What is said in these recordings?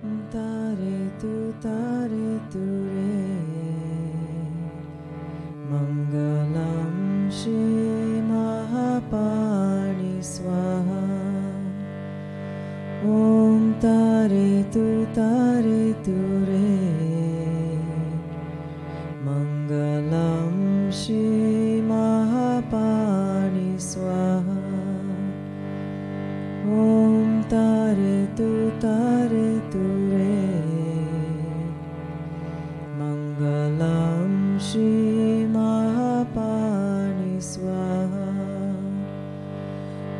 Tare tu re. Mangalam Shri Mahapani Swaha. Om Tare tu re. Mangalam Shri Mahapani Swaha. Om Tare tu re. Mangalam Shri Mahapani Swaha.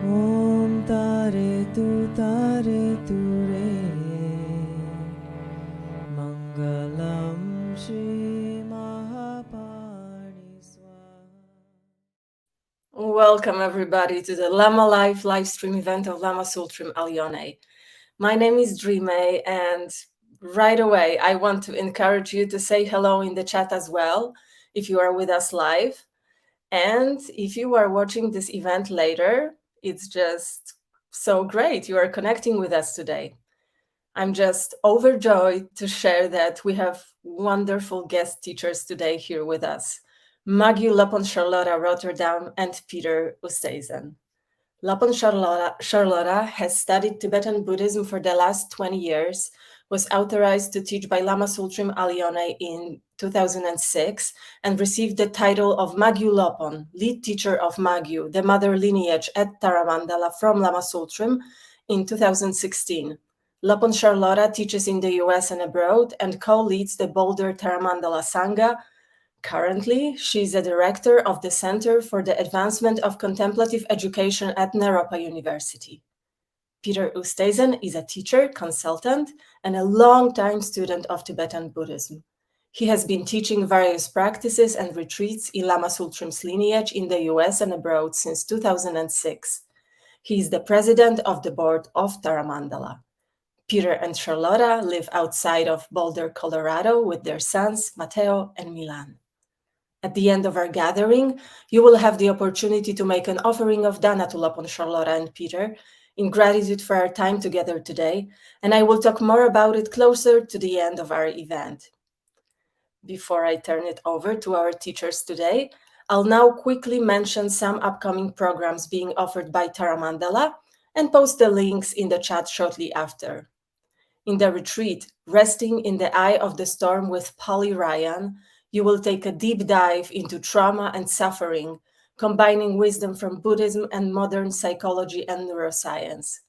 Om Tare tu re. Mangalam Shri Mahapani Swaha. Welcome everybody to the Lama Live livestream event of Lama Sultrim Alyone. My name is Drimé, and right away I want to encourage you to say hello in the chat as well if you are with us live. And if you are watching this event later, it's just so great you are connecting with us today. I'm just overjoyed to share that we have wonderful guest teachers today here with us. Magyu, Lopön Charlotte, Rotterdam and Pieter Oosthuizen. Lopön Charlotte has studied Tibetan Buddhism for the last 20 years, was authorized to teach by Lama Sultrim Alyone in 2006, and received the title of Magyu Lopön, lead teacher of Magyu, the mother lineage at Taramandala from Lama Sultrim, in 2016. Lopön Charlotte teaches in the US and abroad and co-leads the Boulder Taramandala Sangha. Currently, she is a director of the Center for the Advancement of Contemplative Education at Naropa University. Pieter Oosthuizen is a teacher, consultant, and a long-time student of Tibetan Buddhism. He has been teaching various practices and retreats in Lama Sultrim's lineage in the US and abroad since 2006. He is the president of the board of Taramandala. Pieter and Charlotte live outside of Boulder, Colorado with their sons, Matteo and Milan. At the end of our gathering, you will have the opportunity to make an offering of dana to Lopön Charlotte and Pieter in gratitude for our time together today, and I will talk more about it closer to the end of our event. Before I turn it over to our teachers today, I'll now quickly mention some upcoming programs being offered by Taramandala and post the links in the chat shortly after. In the retreat, Resting in the Eye of the Storm with Polly Ryan, you will take a deep dive into trauma and suffering, combining wisdom from Buddhism and modern psychology and neuroscience.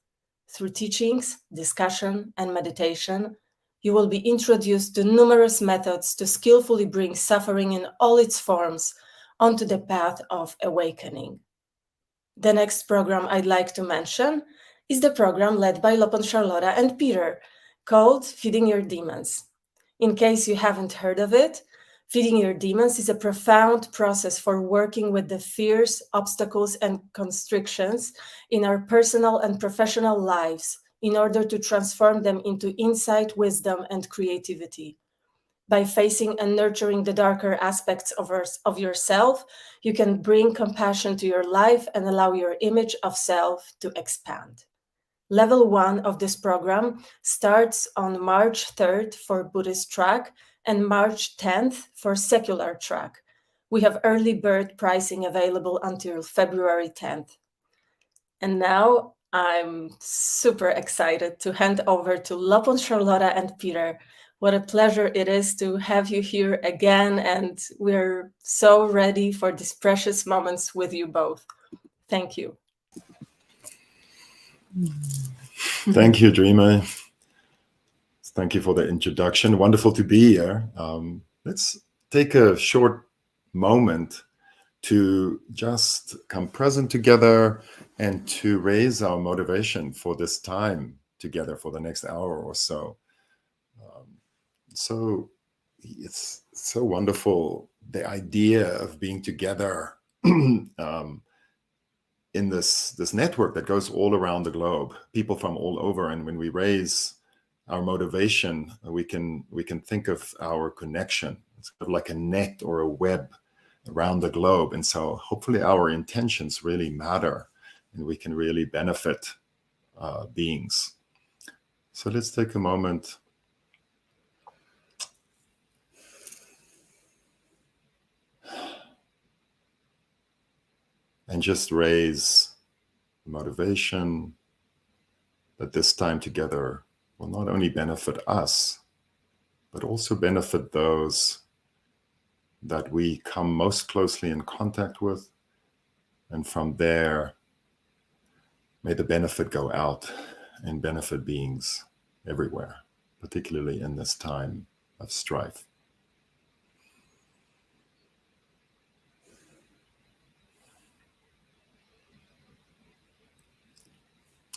Through teachings, discussion, and meditation, you will be introduced to numerous methods to skillfully bring suffering in all its forms onto the path of awakening. The next program I'd like to mention is the program led by Lopön Charlotte and Pieter, called Feeding Your Demons. In case you haven't heard of it, Feeding Your Demons is a profound process for working with the fears, obstacles, and constrictions in our personal and professional lives in order to transform them into insight, wisdom, and creativity. By facing and nurturing the darker aspects of yourself, you can bring compassion to your life and allow your image of self to expand. Level 1 of this program starts on March 3rd for Buddhist track and March 10th for secular track. We have early bird pricing available until February 10th. And now I'm super excited to hand over to Lopön Charlotte and Pieter. What a pleasure it is to have you here again, and we're so ready for these precious moments with you both. Thank you. Thank you, Drimé. Thank you for the introduction. Wonderful to be here. Let's take a short moment to just come present together and to raise our motivation for this time together for the next hour or so. So it's so wonderful, the idea of being together in this network that goes all around the globe, people from all over. And when we raise our motivation, we can think of our connection. It's sort of like a net or a web around the globe. And so hopefully our intentions really matter and we can really benefit beings. So let's take a moment and just raise the motivation that this time together will not only benefit us, but also benefit those that we come most closely in contact with. And from there, may the benefit go out and benefit beings everywhere, particularly in this time of strife.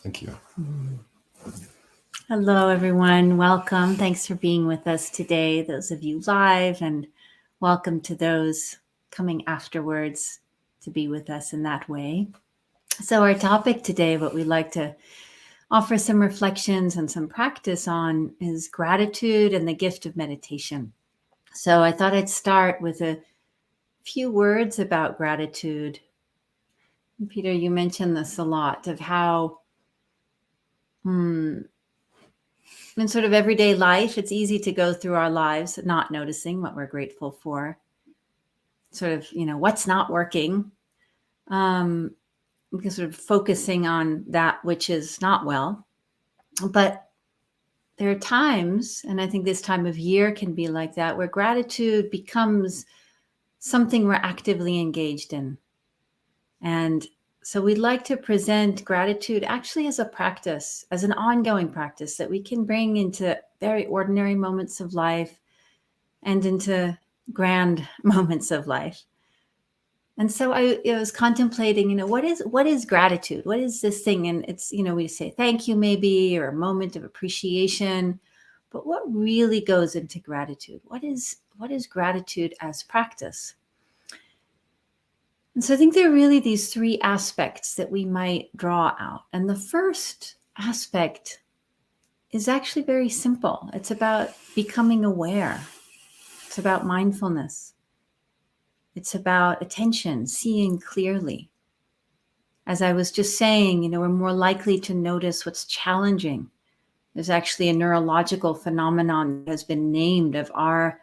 Thank you. Hello, everyone. Welcome. Thanks for being with us today, those of you live, and welcome to those coming afterwards to be with us in that way. So our topic today, what we'd like to offer some reflections and some practice on, is gratitude and the gift of meditation. So I thought I'd start with a few words about gratitude. Peter, you mentioned this a lot, of how in sort of everyday life, it's easy to go through our lives not noticing what we're grateful for. Sort of, what's not working. Because sort of focusing on that which is not well. But there are times, and I think this time of year can be like that, where gratitude becomes something we're actively engaged in. And so we'd like to present gratitude actually as a practice, as an ongoing practice that we can bring into very ordinary moments of life and into grand moments of life. And so I was contemplating, what is gratitude? What is this thing? And it's, we say thank you maybe, or a moment of appreciation, but what really goes into gratitude? What is gratitude as practice? And so I think there are really these three aspects that we might draw out. And the first aspect is actually very simple. It's about becoming aware. It's about mindfulness. It's about attention, seeing clearly. As I was just saying, we're more likely to notice what's challenging. There's actually a neurological phenomenon that has been named of our,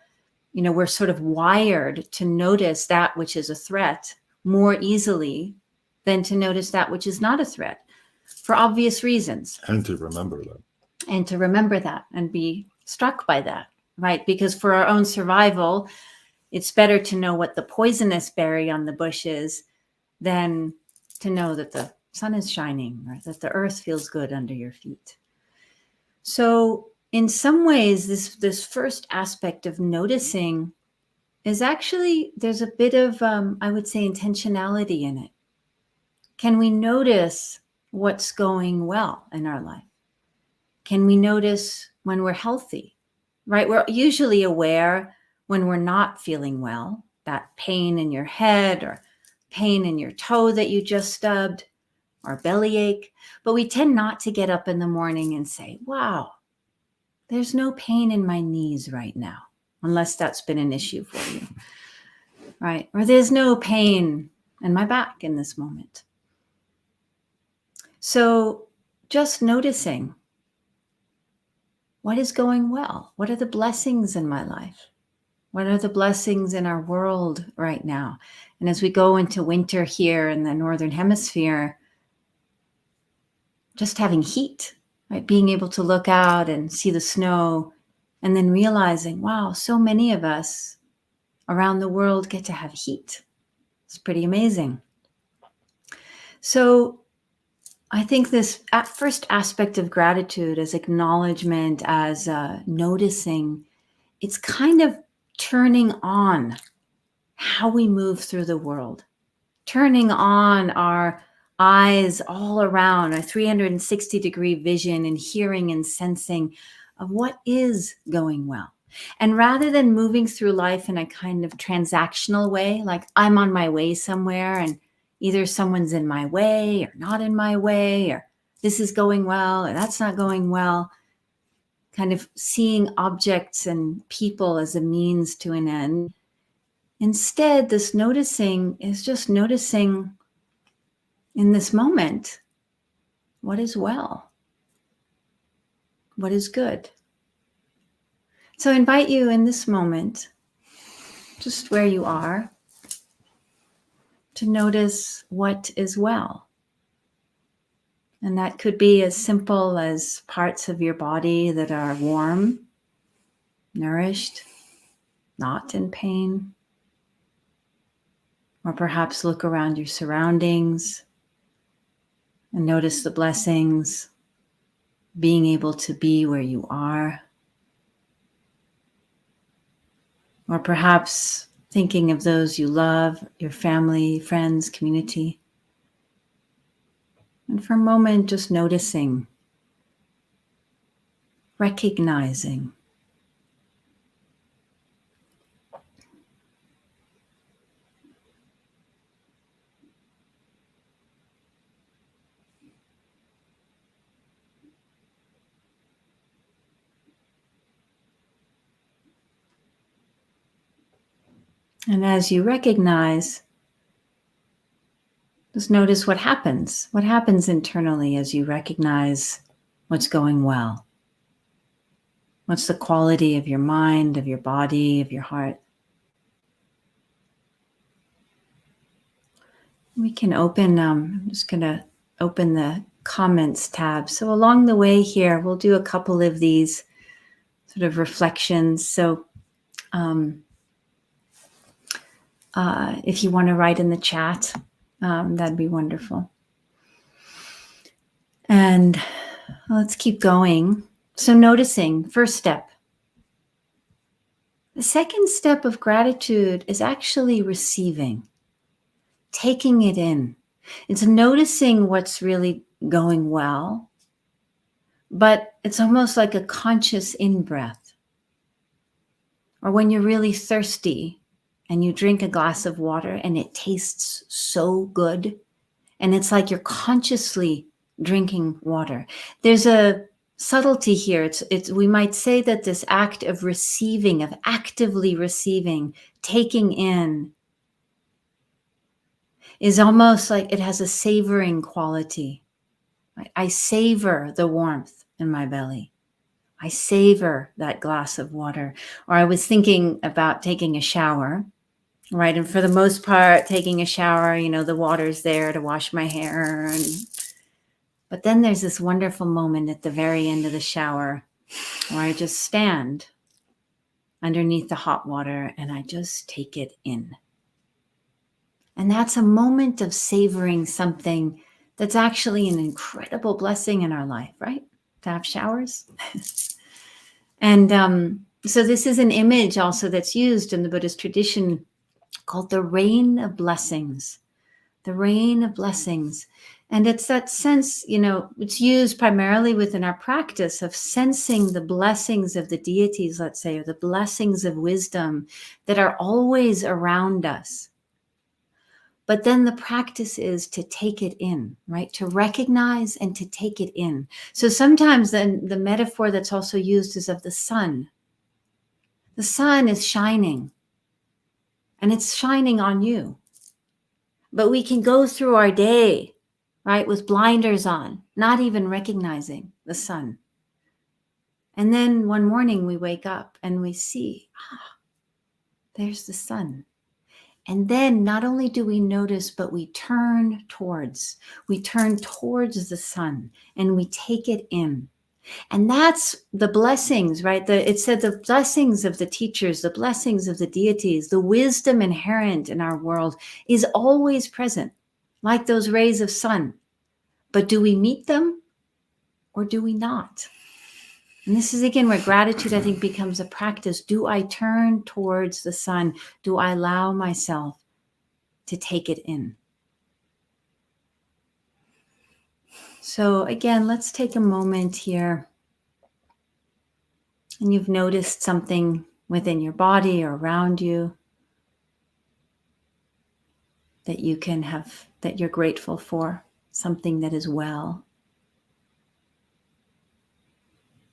we're sort of wired to notice that which is a threat more easily than to notice that which is not a threat, for obvious reasons. And to remember that. And to remember that and be struck by that, right? Because for our own survival, it's better to know what the poisonous berry on the bush is than to know that the sun is shining or that the earth feels good under your feet. So in some ways, this first aspect of noticing is actually, there's a bit of, I would say, intentionality in it. Can we notice what's going well in our life? Can we notice when we're healthy, right? We're usually aware when we're not feeling well, that pain in your head or pain in your toe that you just stubbed or bellyache. But we tend not to get up in the morning and say, wow, there's no pain in my knees right now, unless that's been an issue for you, right? Or there's no pain in my back in this moment. So just noticing what is going well. What are the blessings in my life? What are the blessings in our world right now? And as we go into winter here in the Northern Hemisphere, just having heat, right? Being able to look out and see the snow and then realizing, wow, so many of us around the world get to have heat. It's pretty amazing. So I think this first aspect of gratitude as acknowledgement, as noticing, it's kind of turning on how we move through the world, turning on our eyes all around, our 360-degree vision and hearing and sensing of what is going well. And rather than moving through life in a kind of transactional way, like I'm on my way somewhere and either someone's in my way or not in my way, or this is going well or that's not going well, kind of seeing objects and people as a means to an end. Instead, this noticing is just noticing in this moment what is well, what is good. So I invite you in this moment, just where you are, to notice what is well. And that could be as simple as parts of your body that are warm, nourished, not in pain. Or perhaps look around your surroundings and notice the blessings, being able to be where you are. Or perhaps thinking of those you love, your family, friends, community. And for a moment, just noticing, recognizing. And as you recognize, just notice what happens. What happens internally as you recognize what's going well? What's the quality of your mind, of your body, of your heart? We can open, I'm just going to open the comments tab. So along the way here, we'll do a couple of these sort of reflections. So if you want to write in the chat, that'd be wonderful. And let's keep going. So noticing, first step. The second step of gratitude is actually receiving, taking it in. It's noticing what's really going well, but it's almost like a conscious in-breath. Or when you're really thirsty and you drink a glass of water and it tastes so good, and it's like you're consciously drinking water. There's a subtlety here. It's we might say that this act of receiving, of actively receiving, taking in, is almost like it has a savoring quality. Right? I savor the warmth in my belly. I savor that glass of water. Or I was thinking about taking a shower, right? And for the most part, taking a shower, the water's there to wash my hair. But then there's this wonderful moment at the very end of the shower where I just stand underneath the hot water and I just take it in. And that's a moment of savoring something that's actually an incredible blessing in our life, right? To have showers. And so this is an image also that's used in the Buddhist tradition called the rain of blessings. The rain of blessings. And it's that sense, it's used primarily within our practice of sensing the blessings of the deities, let's say, or the blessings of wisdom that are always around us. But then the practice is to take it in, right? To recognize and to take it in. So sometimes then the metaphor that's also used is of the sun. The sun is shining, and it's shining on you. But we can go through our day, right, with blinders on, not even recognizing the sun. And then one morning we wake up and we see, there's the sun. And then not only do we notice, but we turn towards the sun and we take it in. And that's the blessings, right? It said the blessings of the teachers, the blessings of the deities, the wisdom inherent in our world is always present, like those rays of sun. But do we meet them or do we not? And this is, again, where gratitude, I think, becomes a practice. Do I turn towards the sun? Do I allow myself to take it in? So again, let's take a moment here. And you've noticed something within your body or around you that you can have, that you're grateful for, something that is well.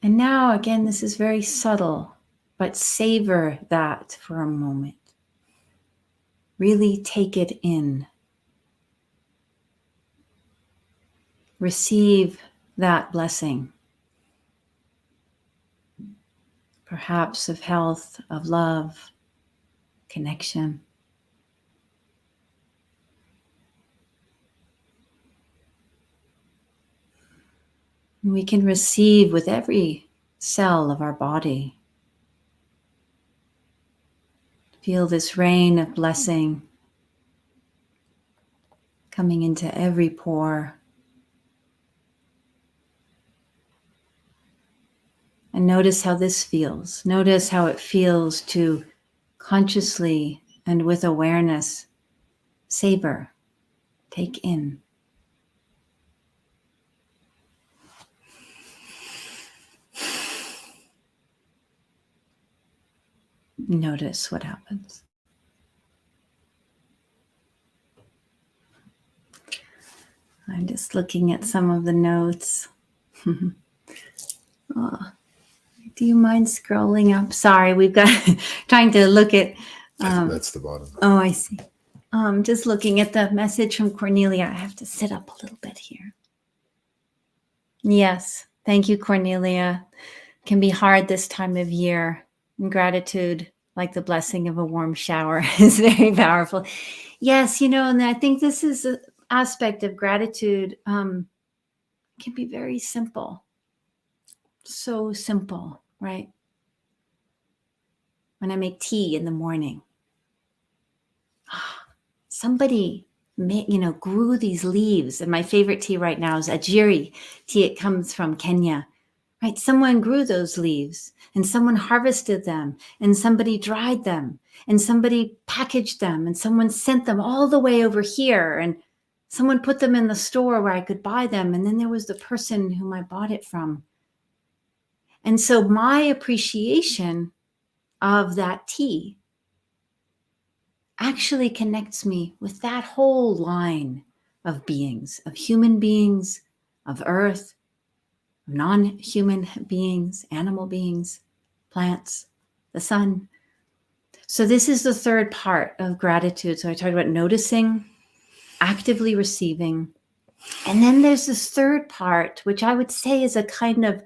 And now, again, this is very subtle, but savor that for a moment. Really take it in. Receive that blessing. Perhaps of health, of love, connection. And we can receive with every cell of our body. Feel this rain of blessing coming into every pore. And notice how this feels. Notice how it feels to consciously and with awareness savor, take in. Notice what happens. I'm just looking at some of the notes. Oh, do you mind scrolling up? Sorry, we've got trying to look at. That's the bottom. Oh, I see. Just looking at the message from Cornelia. I have to sit up a little bit here. Yes, thank you, Cornelia. It can be hard this time of year. And gratitude, like the blessing of a warm shower, is very powerful. Yes, and I think this is an aspect of gratitude. Can be very simple. So simple, right? When I make tea in the morning, somebody grew these leaves. And my favorite tea right now is Ajiri tea. It comes from Kenya, right? Someone grew those leaves and someone harvested them and somebody dried them and somebody packaged them and someone sent them all the way over here and someone put them in the store where I could buy them. And then there was the person whom I bought it from. And so my appreciation of that tea actually connects me with that whole line of beings, of human beings, of earth, non-human beings, animal beings, plants, the sun. So this is the third part of gratitude. So I talked about noticing, actively receiving. And then there's this third part, which I would say is a kind of,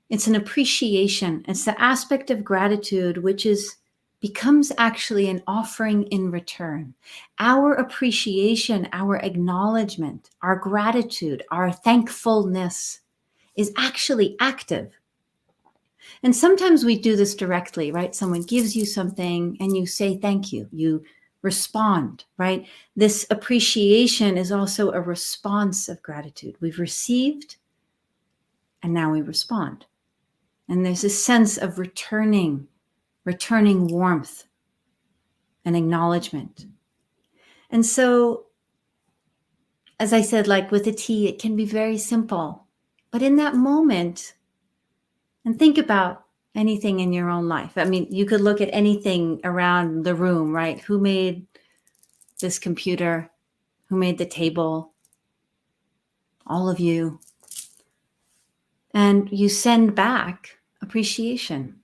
it's an appreciation. It's the aspect of gratitude, which becomes actually an offering in return. Our appreciation, our acknowledgement, our gratitude, our thankfulness is actually active. And sometimes we do this directly, right? Someone gives you something and you say thank you. You respond, right? This appreciation is also a response of gratitude. We've received and now we respond. And there's a sense of returning warmth and acknowledgement. And so, as I said, like with the tea, it can be very simple. But in that moment, and think about anything in your own life. I mean, you could look at anything around the room, right? Who made this computer? Who made the table? All of you. And you send back appreciation.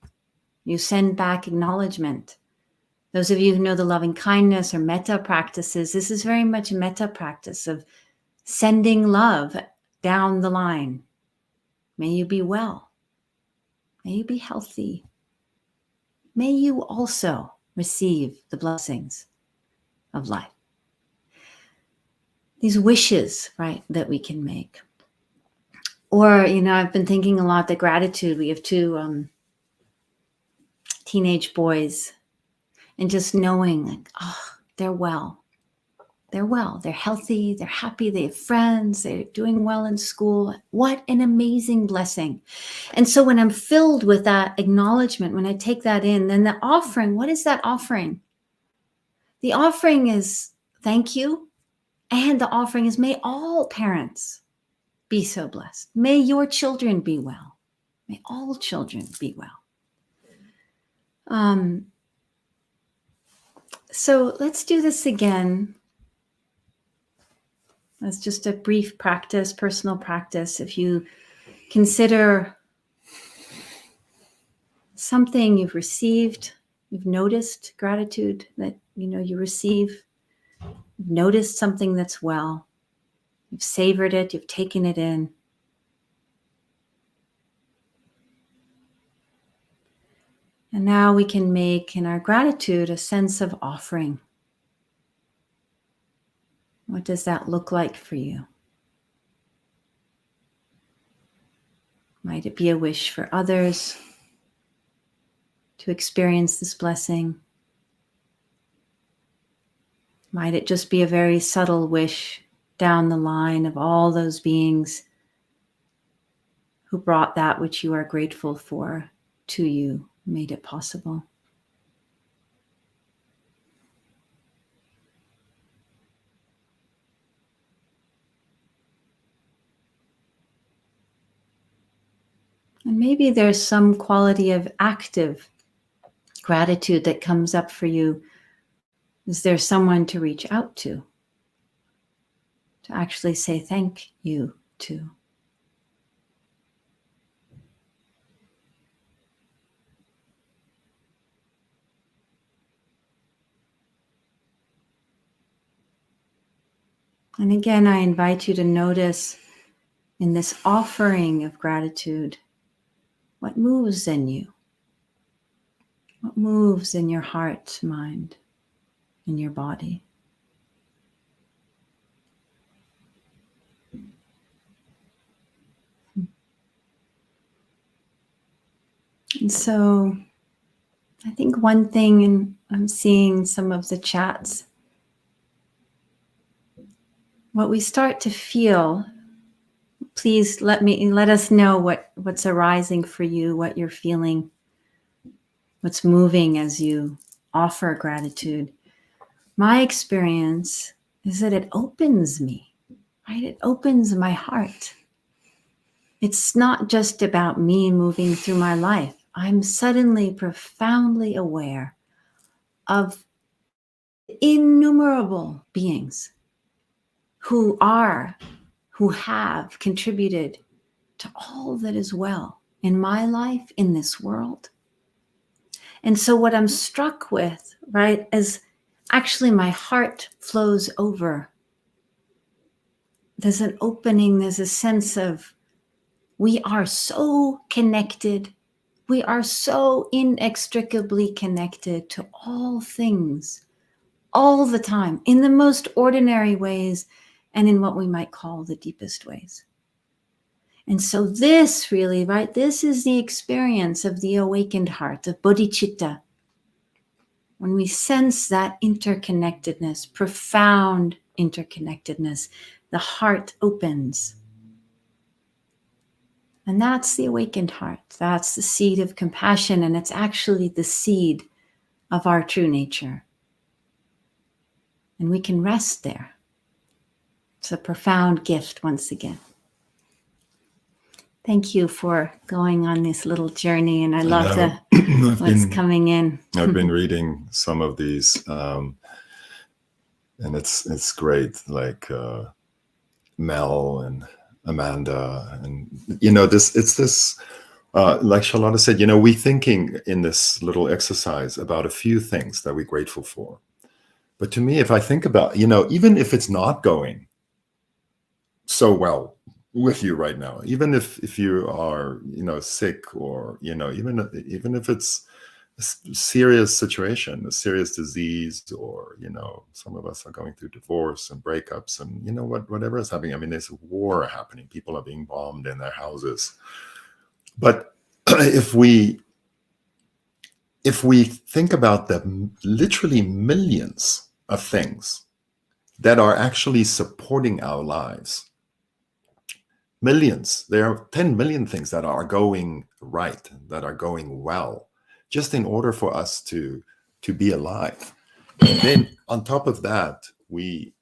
You send back acknowledgement. Those of you who know the loving kindness or metta practices, this is very much a metta practice of sending love down the line. May you be well. May you be healthy. May you also receive the blessings of life. These wishes, right, that we can make. Or, I've been thinking a lot that gratitude, we have two teenage boys, and just knowing like, they're well. They're well, they're healthy, they're happy, they have friends, they're doing well in school. What an amazing blessing. And so when I'm filled with that acknowledgement, when I take that in, then the offering, what is that offering? The offering is thank you. And the offering is may all parents be so blessed. May your children be well. May all children be well. So let's do this again. That's just a brief practice, personal practice. If you consider something you've received, you've noticed gratitude that you receive, you've noticed something that's well, you've savored it, you've taken it in. And now we can make in our gratitude a sense of offering. What does that look like for you? Might it be a wish for others to experience this blessing? Might it just be a very subtle wish down the line of all those beings who brought that which you are grateful for to you, made it possible? And maybe there's some quality of active gratitude that comes up for you. Is there someone to reach out to actually say thank you to? And again, I invite you to notice in this offering of gratitude, what moves in you? What moves in your heart, mind, in your body? And so I think one thing, and I'm seeing some of the chats, what we start to feel, please let us know what's arising for you, what you're feeling, what's moving as you offer gratitude. My experience is that it opens me, right? It opens my heart. It's not just about me moving through my life. I'm suddenly profoundly aware of innumerable beings who have contributed to all that is well in my life, in this world. And so what I'm struck with, right, is actually my heart flows over. There's an opening, there's a sense of we are so connected. We are so inextricably connected to all things, all the time, in the most ordinary ways and in what we might call the deepest ways. And so this really, right, this is the experience of the awakened heart, of bodhicitta. When we sense that interconnectedness, profound interconnectedness, the heart opens. And that's the awakened heart. That's the seed of compassion, and it's actually the seed of our true nature. And we can rest there. It's a profound gift once again. Thank you for going on this little journey, and I love what's coming in. I've been reading some of these, and it's great, like Mel and Amanda, and this like Charlotte said, we thinking in this little exercise about a few things that we're grateful for. But to me, if I think about, even if it's not going so well with you right now, even if you are sick, or even if it's a serious situation, a serious disease, or some of us are going through divorce and breakups, and whatever is happening. I mean, there's a war happening, people are being bombed in their houses. But if we think about the literally millions of things that are actually supporting our lives, millions, there are 10 million things that are going right, that are going well, just in order for us to be alive. And then on top of that, we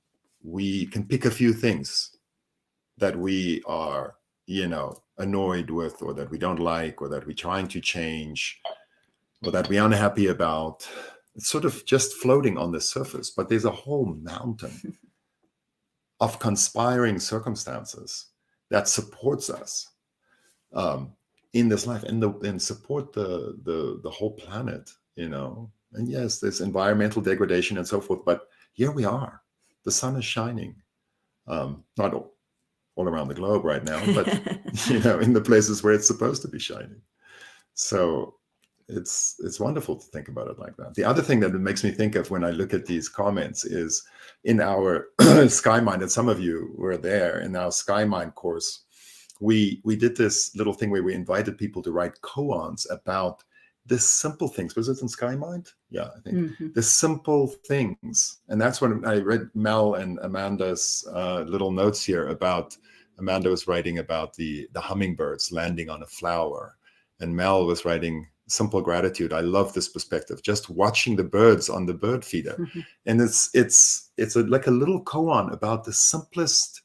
can pick a few things that we are, annoyed with, or that we don't like, or that we're trying to change, or that we're unhappy about. It's sort of just floating on the surface, but there's a whole mountain of conspiring circumstances that supports us in this life, and support the whole planet, And yes, there's environmental degradation and so forth, but here we are. The sun is shining, not all around the globe right now, but in the places where it's supposed to be shining. So it's wonderful to think about it like that. The other thing that it makes me think of when I look at these comments is in our Sky Mind, and some of you were there in our Sky Mind course, we did this little thing where we invited people to write koans about the simple things. Was it in SkyMind? Yeah, I think the simple things. And that's when I read Mel and Amanda's little notes here about, Amanda was writing about the hummingbirds landing on a flower, and Mel was writing simple gratitude. I love this perspective, just watching the birds on the bird feeder. And it's like a little koan about the simplest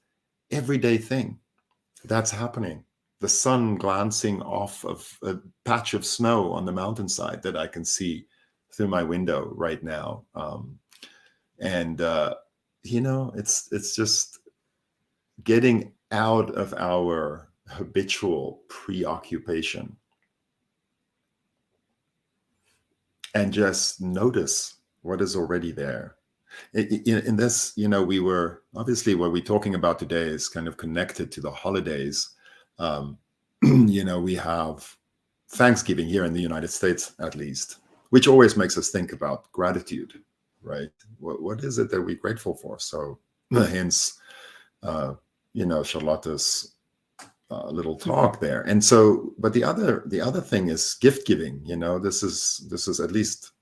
everyday thing that's happening. The sun glancing off of a patch of snow on the mountainside that I can see through my window right now. It's just getting out of our habitual preoccupation and just notice what is already there. In this, we were obviously what we're talking about today is kind of connected to the holidays. We have Thanksgiving here in the United States, at least, which always makes us think about gratitude, right? What is it that we're grateful for? So hence, Charlotte's little talk there. And so, but the other thing is gift giving. This is at least,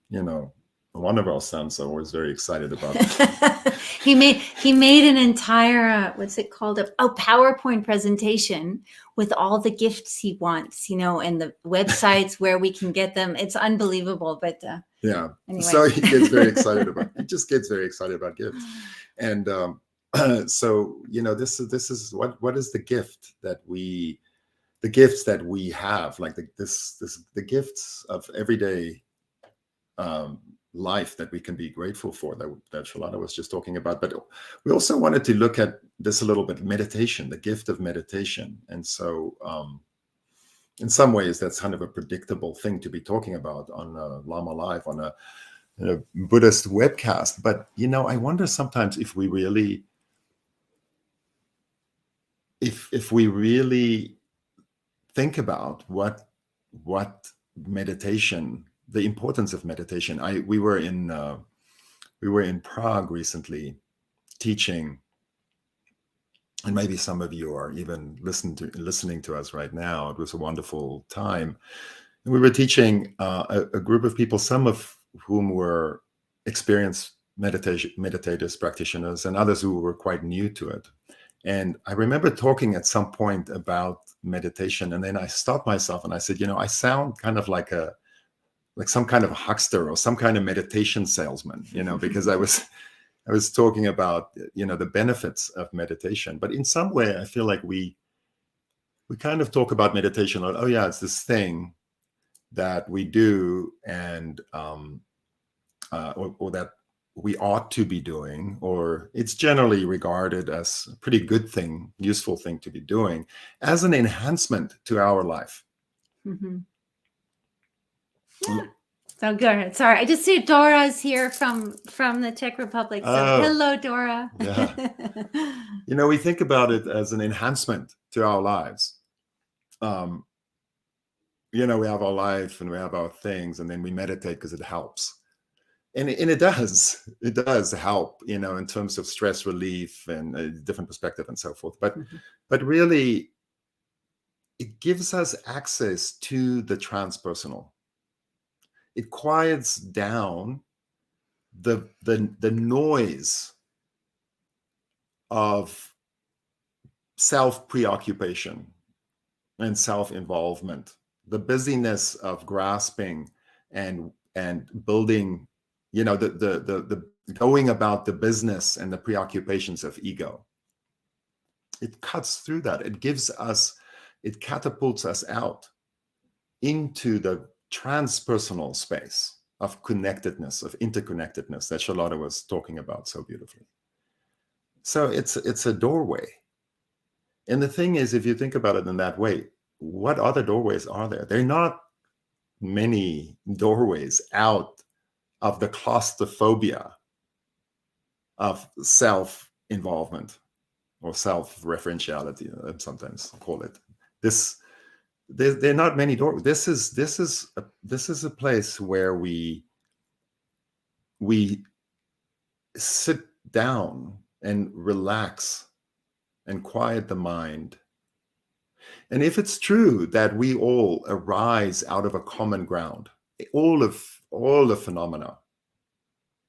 one of our sons are always very excited about it. He made an entire what's it called, a PowerPoint presentation with all the gifts he wants, and the websites where we can get them. It's unbelievable, but yeah. Anyway. So he gets very excited he just gets very excited about gifts. And so this is what is the gift that the gifts that we have, like the gifts of everyday life that we can be grateful for, that Charlotte was just talking about. But we also wanted to look at this a little bit, meditation, the gift of meditation. And so in some ways that's kind of a predictable thing to be talking about on Lama Live, on a Buddhist webcast. But I wonder sometimes if we really think about what meditation, the importance of meditation. We were in Prague recently teaching, and maybe some of you are even listening to us right now. It was a wonderful time. And we were teaching a group of people, some of whom were experienced meditators, practitioners, and others who were quite new to it. And I remember talking at some point about meditation, and then I stopped myself and I said, I sound kind of like some kind of huckster or some kind of meditation salesman, because I was talking about, the benefits of meditation. But in some way, I feel like we kind of talk about meditation like, oh yeah, it's this thing that we do, and or that we ought to be doing, or it's generally regarded as a pretty good thing, useful thing to be doing as an enhancement to our life. Mm-hmm. Yeah. So good. Sorry, I just see Dora's here from the Czech Republic. So hello, Dora. Yeah. We think about it as an enhancement to our lives. We have our life and we have our things, and then we meditate because it helps. And it does help, in terms of stress relief and a different perspective and so forth. But really, it gives us access to the transpersonal. It quiets down the noise of self-preoccupation and self-involvement, the busyness of grasping and building, the going about the business and the preoccupations of ego. It cuts through that. It catapults us out into the transpersonal space of connectedness, of interconnectedness that Charlotte was talking about so beautifully. So it's a doorway. And the thing is, if you think about it in that way, what other doorways are there? There are not many doorways out of the claustrophobia of self-involvement or self-referentiality, I sometimes call it. There are not many doors. This is a place where we sit down and relax and quiet the mind And if it's true that we all arise out of a common ground, all the phenomena,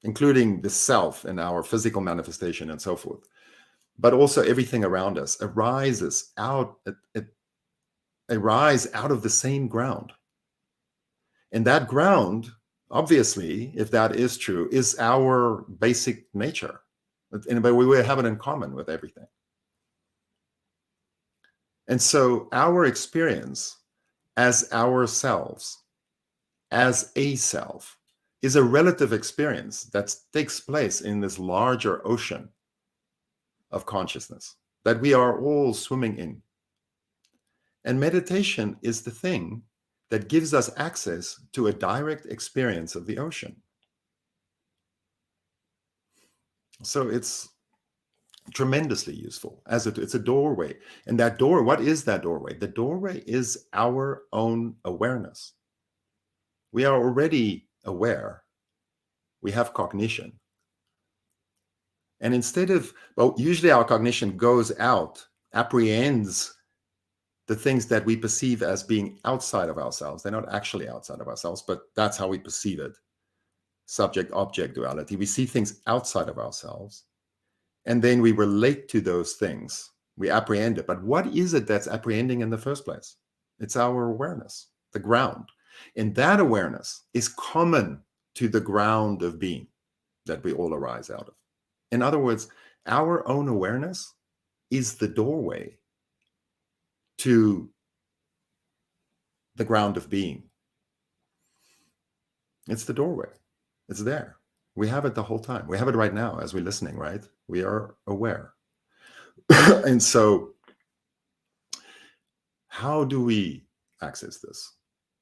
including the self and our physical manifestation and so forth, but also everything around us arises out of the same ground. And that ground, obviously, if that is true, is our basic nature. But we have it in common with everything. And so our experience as ourselves, as a self, is a relative experience that takes place in this larger ocean of consciousness that we are all swimming in. And meditation is the thing that gives us access to a direct experience of the ocean. So it's tremendously useful. It's a doorway. And that door, what is that doorway? The doorway is our own awareness. We are already aware. We have cognition. And instead of, usually our cognition goes out, apprehends the things that we perceive as being outside of ourselves. They're not actually outside of ourselves, but that's how we perceive it. Subject-object duality. We see things outside of ourselves, and then we relate to those things. We apprehend it. But what is it that's apprehending in the first place? It's our awareness, the ground. And that awareness is common to the ground of being that we all arise out of. In other words, our own awareness is the doorway to the ground of being. It's the doorway. It's there. We have it the whole time. We have it right now as we're listening, right? We are aware. And so how do we access this?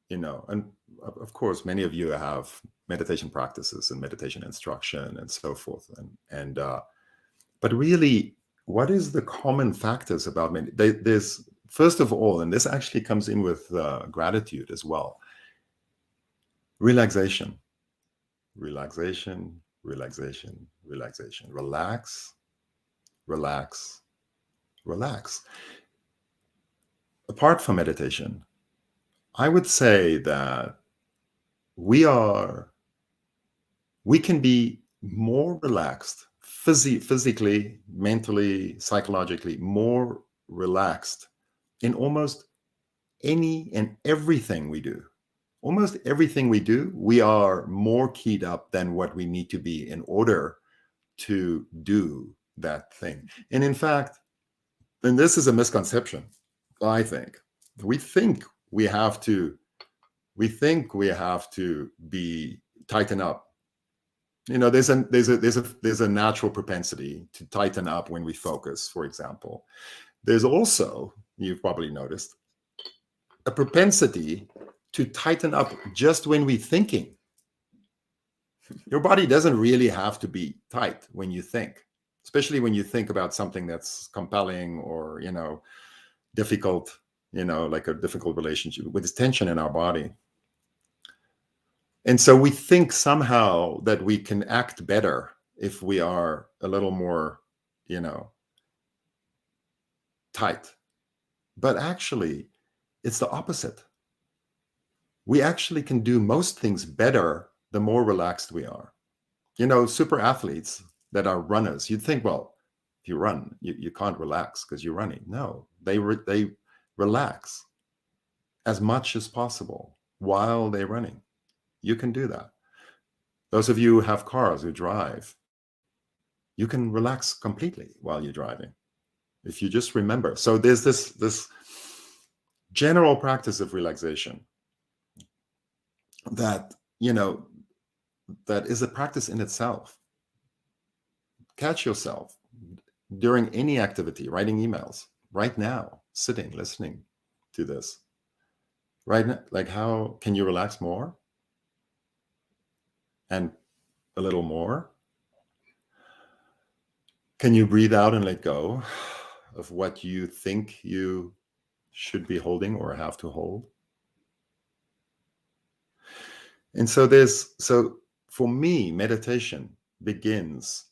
And of course, many of you have meditation practices and meditation instruction and so forth. But really, what is the common factors about meditation? There's, first of all, and this actually comes in with gratitude as well, relaxation. Relaxation, relaxation, relaxation. Relax, relax, relax. Apart from meditation, I would say that we can be more relaxed, physically, mentally, psychologically, more relaxed in almost any and everything we do. Almost everything we do, we are more keyed up than what we need to be in order to do that thing. And in fact, and this is a misconception, I think. We think we have to be tighten up. There's a natural propensity to tighten up when we focus, for example. There's also, you've probably noticed, a propensity to tighten up just when we're thinking. Your body doesn't really have to be tight when you think, especially when you think about something that's compelling or, difficult, like a difficult relationship with this tension in our body. And so we think somehow that we can act better if we are a little more, tight. But actually, it's the opposite. We actually can do most things better the more relaxed we are. Super athletes that are runners, you'd think, well, if you run, you can't relax because you're running. No, they relax as much as possible while they're running. You can do that. Those of you who have cars, who drive, you can relax completely while you're driving. If you just remember. So there's this general practice of relaxation that, that is a practice in itself. Catch yourself during any activity, writing emails, right now, sitting, listening to this. Right now, like, how can you relax more? And a little more? Can you breathe out and let go of what you think you should be holding or have to hold? And so for me, meditation begins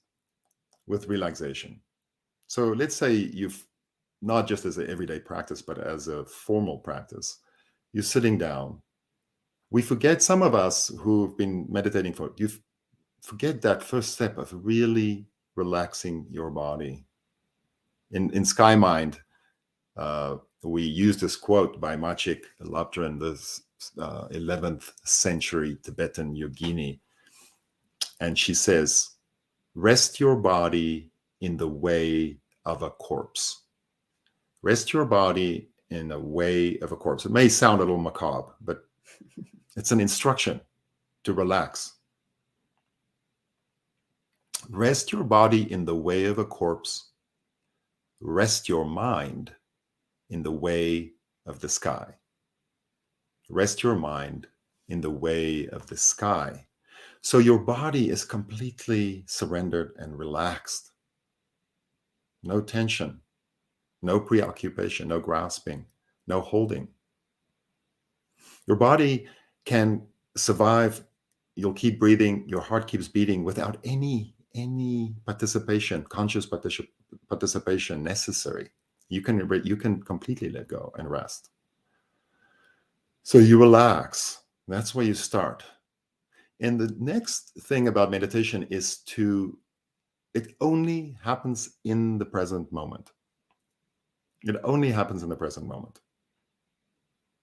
with relaxation. So let's say you've not just as an everyday practice, but as a formal practice. You're sitting down. We forget, some of us who've been meditating you forget that first step of really relaxing your body. In Sky Mind, we use this quote by Machik Lapdran, the 11th century Tibetan yogini. And she says, rest your body in the way of a corpse. Rest your body in the way of a corpse. It may sound a little macabre, but it's an instruction to relax. Rest your body in the way of a corpse. Rest your mind in the way of the sky. Rest your mind in the way of the sky. So your body is completely surrendered and relaxed. No tension, no preoccupation, no grasping, no holding. Your body can survive. You'll keep breathing. Your heart keeps beating without any participation, conscious participation necessary. You can completely let go and rest. So you relax. That's where you start. And the next thing about meditation is it only happens in the present moment. It only happens in the present moment.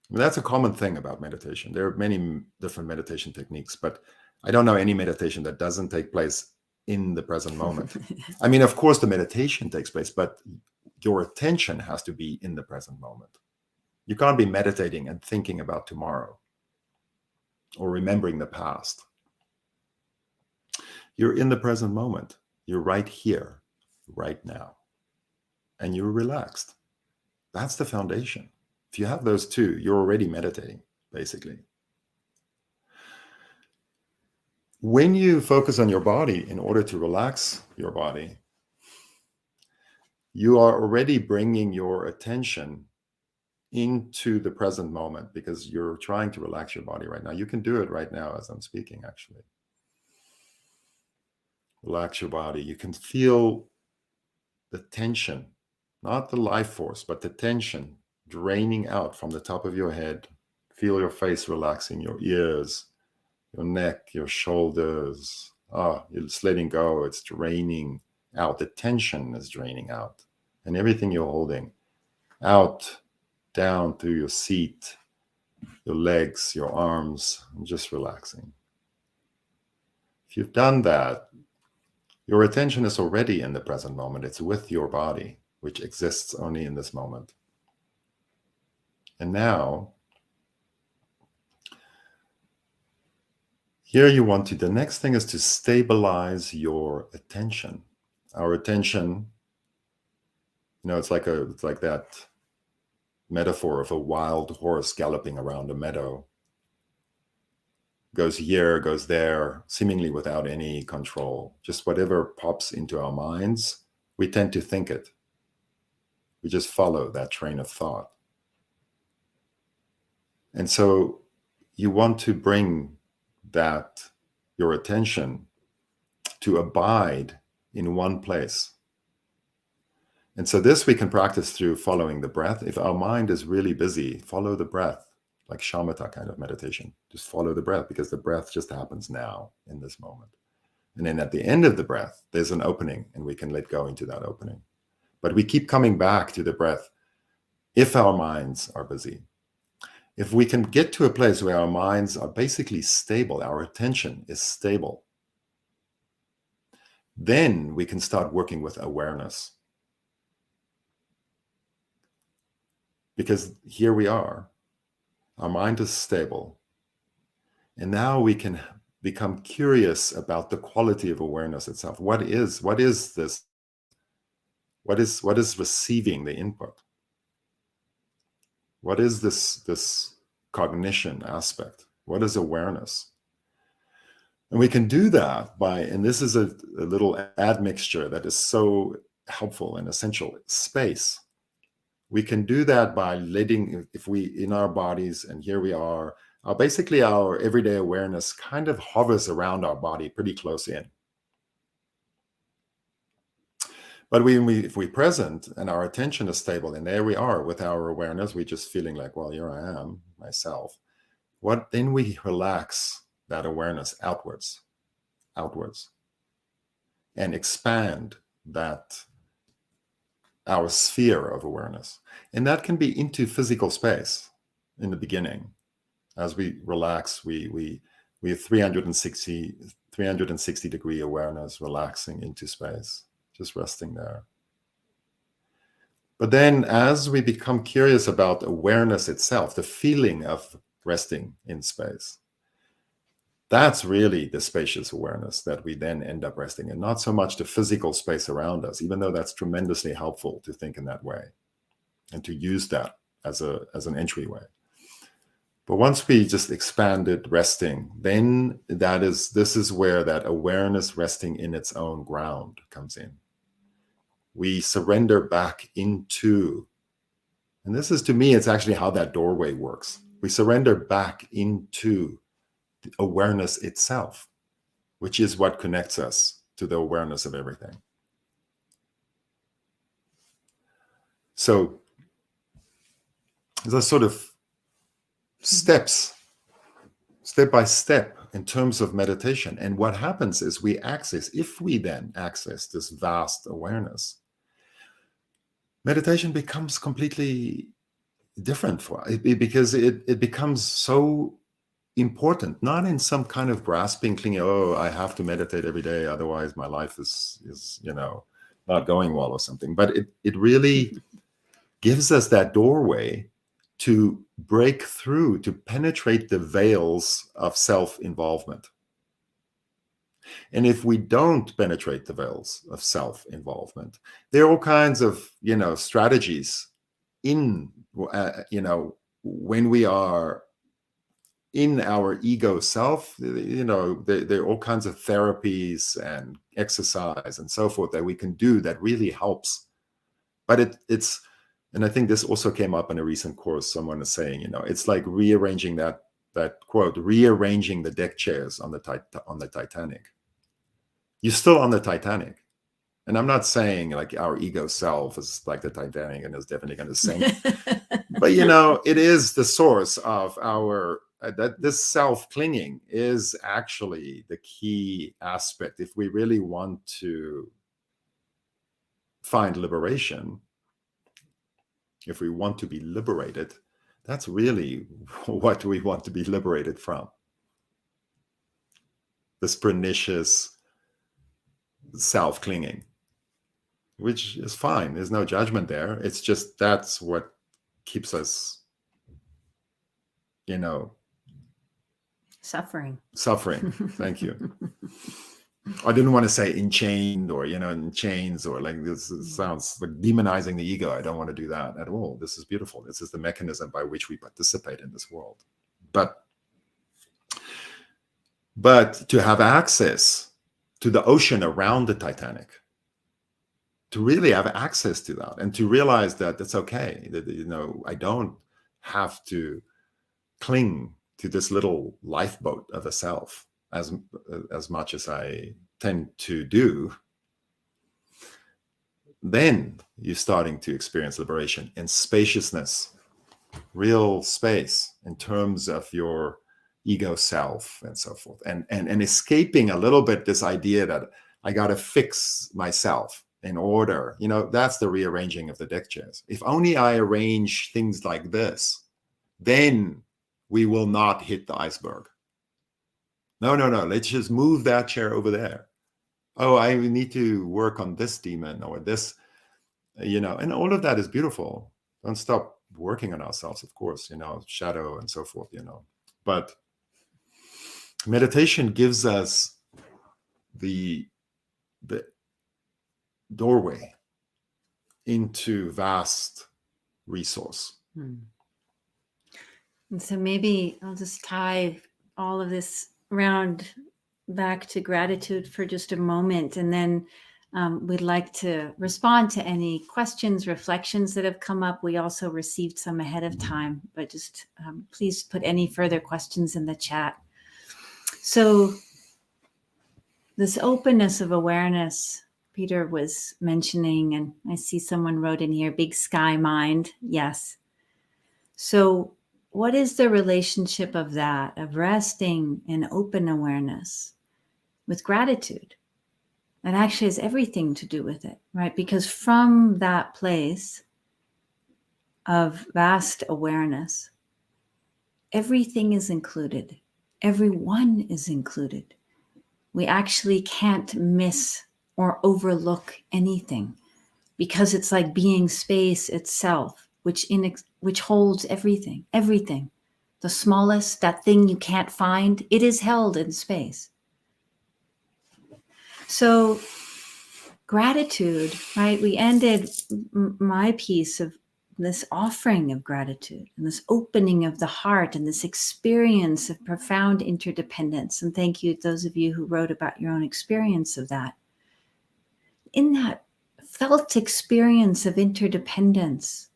That's a common thing about meditation. There are many different meditation techniques, but I don't know any meditation that doesn't take place in the present moment. I mean, of course, the meditation takes place, but your attention has to be in the present moment. You can't be meditating and thinking about tomorrow or remembering the past. You're in the present moment. You're right here, right now. And you're relaxed. That's the foundation. If you have those two, you're already meditating, basically. When you focus on your body in order to relax your body, you are already bringing your attention into the present moment because you're trying to relax your body right now. You can do it right now as I'm speaking, actually. Relax your body. You can feel the tension, not the life force, but the tension draining out from the top of your head. Feel your face relaxing, your ears, your neck, your shoulders. You're just letting go. It's draining out. The tension is draining out. And everything you're holding out, down through your seat, your legs, your arms, and just relaxing. If you've done that, your attention is already in the present moment. It's with your body, which exists only in this moment. And now, here the next thing is to stabilize your attention. Our attention, it's like that metaphor of a wild horse galloping around a meadow. Goes here, goes there, seemingly without any control. Just whatever pops into our minds, we tend to think it. We just follow that train of thought. And so you want to bring your attention to abide in one place. And so this we can practice through following the breath. If our mind is really busy, follow the breath, like shamatha kind of meditation. Just follow the breath because the breath just happens now in this moment. And then at the end of the breath, there's an opening and we can let go into that opening. But we keep coming back to the breath if our minds are busy. If we can get to a place where our minds are basically stable, our attention is stable, then we can start working with awareness. Because here we are, our mind is stable, and now we can become curious about the quality of awareness itself. What is this? What is receiving the input? What is this cognition aspect? What is awareness? And we can do that and this is a little admixture that is so helpful and essential, space. We can do that by if we, in our bodies, and here we are, basically our everyday awareness kind of hovers around our body pretty close in. But if we're present and our attention is stable, and there we are with our awareness, we're just feeling like, well, here I am, myself. Then we relax that awareness outwards, and expand that our sphere of awareness. And that can be into physical space in the beginning. As we relax, we have 360 degree awareness relaxing into space, just resting there. But then as we become curious about awareness itself, the feeling of resting in space, that's really the spacious awareness that we then end up resting in, not so much the physical space around us, even though that's tremendously helpful to think in that way and to use that as an entryway. But once we just expanded resting, then this is where that awareness resting in its own ground comes in. We surrender back into, and this is, to me, it's actually how that doorway works. We surrender back into the awareness itself, which is what connects us to the awareness of everything. So there's sort of step by step in terms of meditation. And what happens is if we then access this vast awareness, meditation becomes completely different for us, because it becomes so important, not in some kind of grasping, clinging, oh, I have to meditate every day, otherwise my life is not going well or something. But it really gives us that doorway to break through, to penetrate the veils of self-involvement. And if we don't penetrate the veils of self-involvement, there are all kinds of, strategies in, when we are in our ego self, there are all kinds of therapies and exercise and so forth that we can do that really helps. But it's, and I think this also came up in a recent course, someone is saying, it's like rearranging that quote, rearranging the deck chairs on the Titanic. You're still on the Titanic. And I'm not saying like our ego self is like the Titanic and is definitely going to sink. But, it is the source of our, this self-clinging is actually the key aspect. If we really want to find liberation, if we want to be liberated, that's really what we want to be liberated from. This pernicious self-clinging, which is fine. There's no judgment there. It's just that's what keeps us, suffering. Thank you. I didn't want to say enchained or, in chains or like this. It sounds like demonizing the ego. I don't want to do that at all. This is beautiful. This is the mechanism by which we participate in this world. But to have access to the ocean around the Titanic, to really have access to that and to realize that it's okay, that, I don't have to cling to this little lifeboat of a self as much as I tend to do, then you're starting to experience liberation and spaciousness, real space in terms of your ego self and so forth, and escaping a little bit this idea that I got to fix myself in order. That's the rearranging of the deck chairs. If only I arrange things like this, then we will not hit the iceberg. No, let's just move that chair over there. Oh, I need to work on this demon or this, and all of that is beautiful. Don't stop working on ourselves, of course, shadow and so forth, But meditation gives us the doorway into vast resource. And so maybe I'll just tie all of this around back to gratitude for just a moment, and then we'd like to respond to any questions, reflections that have come up. We also received some ahead of time, but just please put any further questions in the chat. So this openness of awareness, Pieter was mentioning, and I see someone wrote in here, big sky mind. Yes. So what is the relationship of that, of resting in open awareness with gratitude? That actually has everything to do with it, right? Because from that place of vast awareness, everything is included. Everyone is included. We actually can't miss or overlook anything because it's like being space itself, which holds everything, everything. The smallest, that thing you can't find, it is held in space. So gratitude, right? We ended my piece of this offering of gratitude and this opening of the heart and this experience of profound interdependence. And thank you to those of you who wrote about your own experience of that. In that felt experience of interdependence,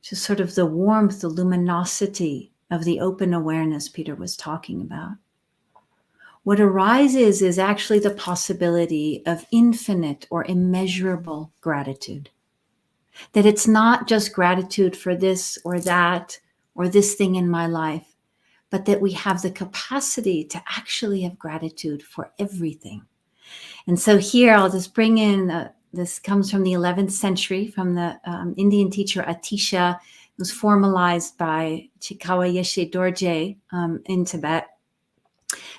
just sort of the warmth, the luminosity of the open awareness Pieter was talking about. What arises is actually the possibility of infinite or immeasurable gratitude. That it's not just gratitude for this or that or this thing in my life, but that we have the capacity to actually have gratitude for everything. And so here I'll just bring in, this comes from the 11th century, from the Indian teacher Atisha. It was formalized by Chikawa Yeshe Dorje in Tibet.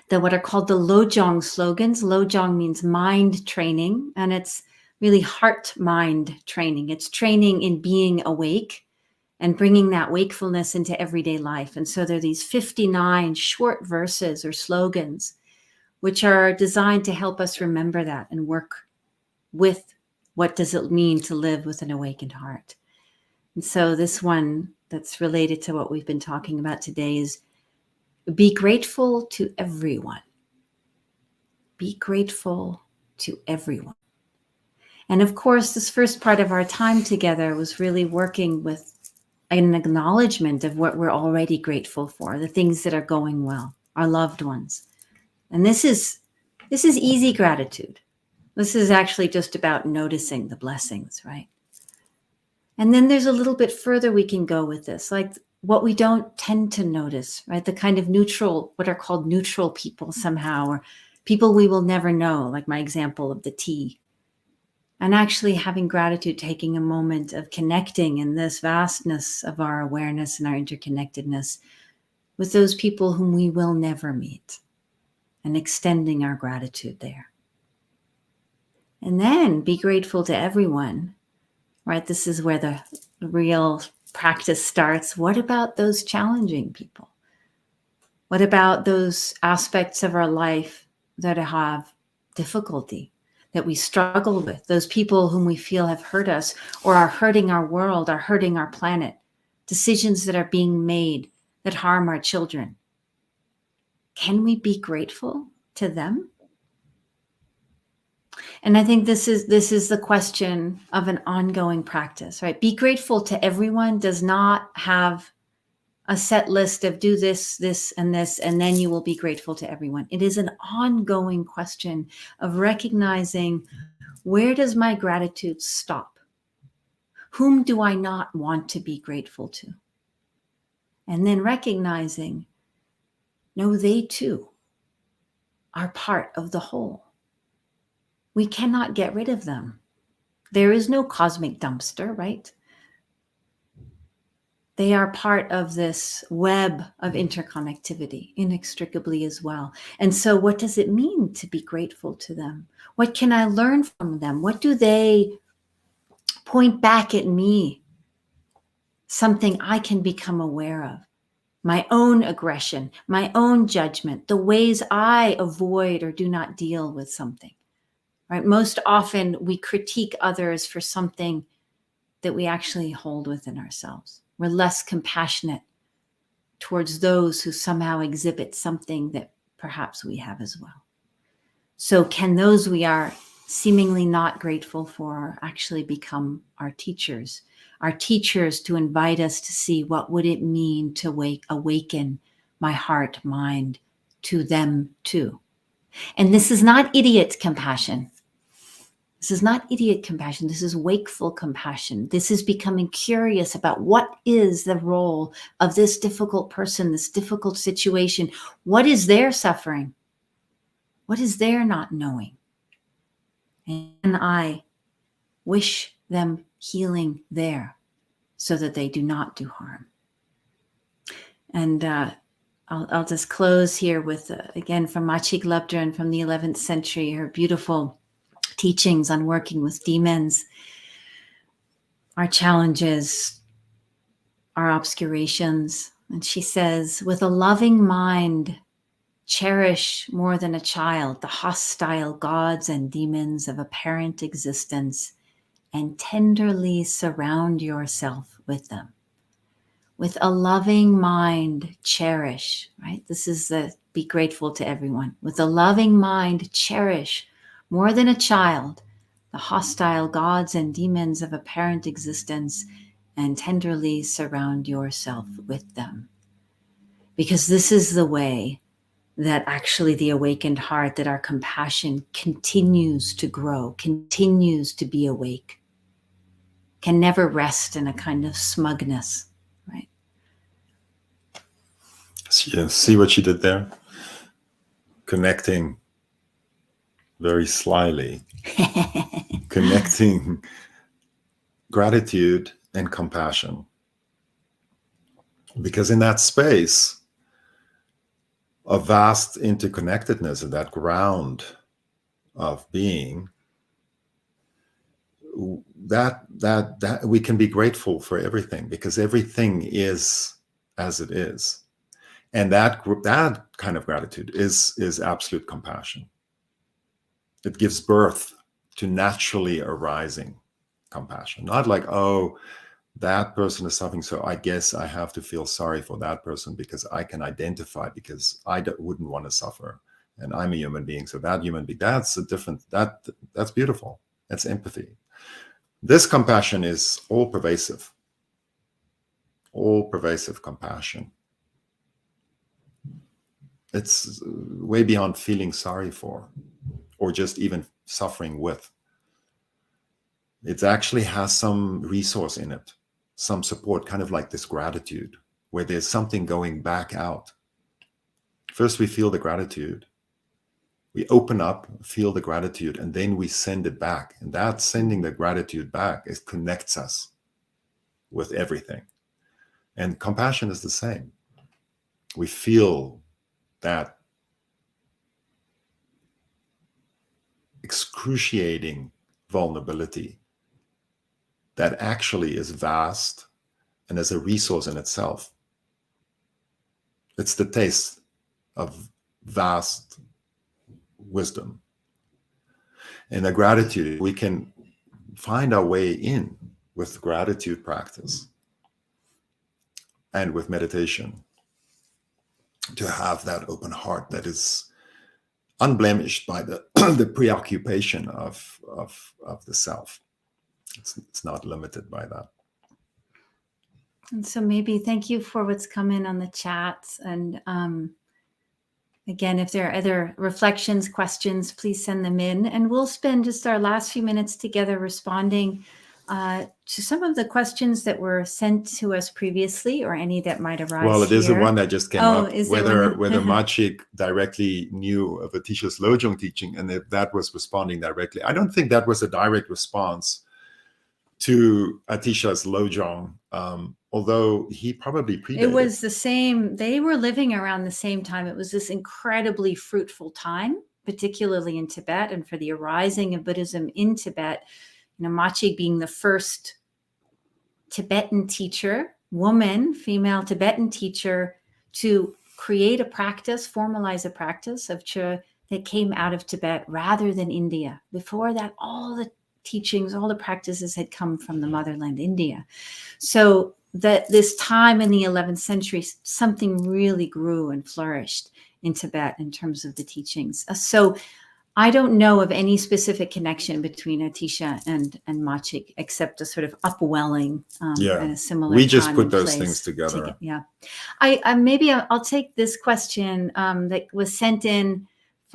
What are called the Lojong slogans. Lojong means mind training, and it's really heart-mind training. It's training in being awake and bringing that wakefulness into everyday life. And so there are these 59 short verses or slogans, which are designed to help us remember that and work with what does it mean to live with an awakened heart. And so this one that's related to what we've been talking about today is be grateful to everyone. Be grateful to everyone. And of course, this first part of our time together was really working with an acknowledgement of what we're already grateful for, the things that are going well, our loved ones. And this is easy gratitude. This is actually just about noticing the blessings, right? And then there's a little bit further we can go with this, like what we don't tend to notice, right? The kind of neutral, what are called neutral people somehow, or people we will never know, like my example of the tea. And actually having gratitude, taking a moment of connecting in this vastness of our awareness and our interconnectedness with those people whom we will never meet, and extending our gratitude there. And then be grateful to everyone, right? This is where the real practice starts. What about those challenging people? What about those aspects of our life that have difficulty, that we struggle with, those people whom we feel have hurt us or are hurting our world, are hurting our planet, decisions that are being made that harm our children? Can we be grateful to them? And I think this is the question of an ongoing practice, right? Be grateful to everyone does not have a set list of do this, this, and this, and then you will be grateful to everyone. It is an ongoing question of recognizing, where does my gratitude stop? Whom do I not want to be grateful to? And then recognizing, no, they too are part of the whole. We cannot get rid of them. There is no cosmic dumpster, right? They are part of this web of interconnectivity, inextricably as well. And so what does it mean to be grateful to them? What can I learn from them? What do they point back at me? Something I can become aware of. My own aggression, my own judgment, the ways I avoid or do not deal with something. Right? Most often we critique others for something that we actually hold within ourselves. We're less compassionate towards those who somehow exhibit something that perhaps we have as well. So can those we are seemingly not grateful for actually become our teachers to invite us to see what would it mean to awaken my heart, mind to them too. And this is not idiot compassion. This is not idiot compassion. This is wakeful compassion. This is becoming curious about what is the role of this difficult person, this difficult situation. What is their suffering? What is their not knowing? And I wish them healing there so that they do not do harm. And I'll just close here with, again, from Machik Lopön from the 11th century, her beautiful teachings on working with demons, our challenges, our obscurations. And she says, with a loving mind, cherish more than a child the hostile gods and demons of apparent existence and tenderly surround yourself with them. With a loving mind, cherish, right? This is the be grateful to everyone. With a loving mind, cherish more than a child the hostile gods and demons of apparent existence and tenderly surround yourself with them. Because this is the way that actually the awakened heart, that our compassion continues to grow, continues to be awake, can never rest in a kind of smugness, right? See what she did there? Connecting very slyly, connecting gratitude and compassion. Because in that space of vast interconnectedness, of that ground of being, that we can be grateful for everything, because everything is as it is. And that kind of gratitude is absolute compassion. It gives birth to naturally arising compassion. Not like, oh, that person is suffering, so I guess I have to feel sorry for that person because I can identify, because I wouldn't want to suffer. And I'm a human being, so that human being, that's beautiful. That's empathy. This compassion is all-pervasive compassion. It's way beyond feeling sorry for, or just even suffering with. It actually has some resource in it, some support, kind of like this gratitude, where there's something going back out. First, we feel the gratitude. We open up, feel the gratitude, and then we send it back. And that sending the gratitude back, it connects us with everything. And compassion is the same. We feel that excruciating vulnerability that actually is vast and is a resource in itself. It's the taste of vast wisdom. And the gratitude, we can find our way in with gratitude practice and with meditation, to have that open heart that is unblemished by the the preoccupation of the self. It's not limited by that. And so maybe thank you for what's come in on the chats. And again, if there are other reflections, questions, please send them in. And we'll spend just our last few minutes together responding to some of the questions that were sent to us previously, or any that might arise. Well, it is the here. one that just came up, is whether Machik directly knew of Atisha's Lojong teaching, and if that was responding directly. I don't think that was a direct response to Atisha's Lojong, although he probably predated. It was the same. They were living around the same time. It was this incredibly fruitful time, particularly in Tibet, and for the arising of Buddhism in Tibet. Machik being the first Tibetan teacher, female Tibetan teacher, to create a practice, formalize a practice of Chö that came out of Tibet rather than India. Before that, all the teachings, all the practices had come from the motherland, India. So that this time in the 11th century, something really grew and flourished in Tibet in terms of the teachings. So I don't know of any specific connection between Atisha and Machik, except a sort of upwelling and a similar. We just time put and those place things together. Yeah, I maybe I'll take this question that was sent in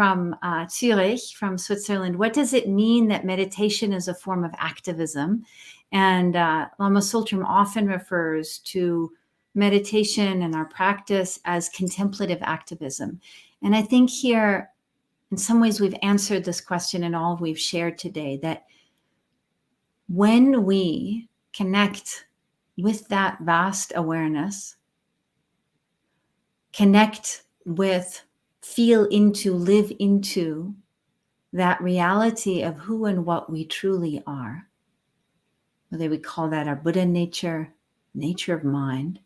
from Zurich, from Switzerland. What does it mean that meditation is a form of activism? And Lama Tsultrim often refers to meditation and our practice as contemplative activism. And I think here, in some ways, we've answered this question in all we've shared today, that when we connect with that vast awareness, connect with, feel into, live into that reality of who and what we truly are, whether we call that our Buddha nature, nature of mind,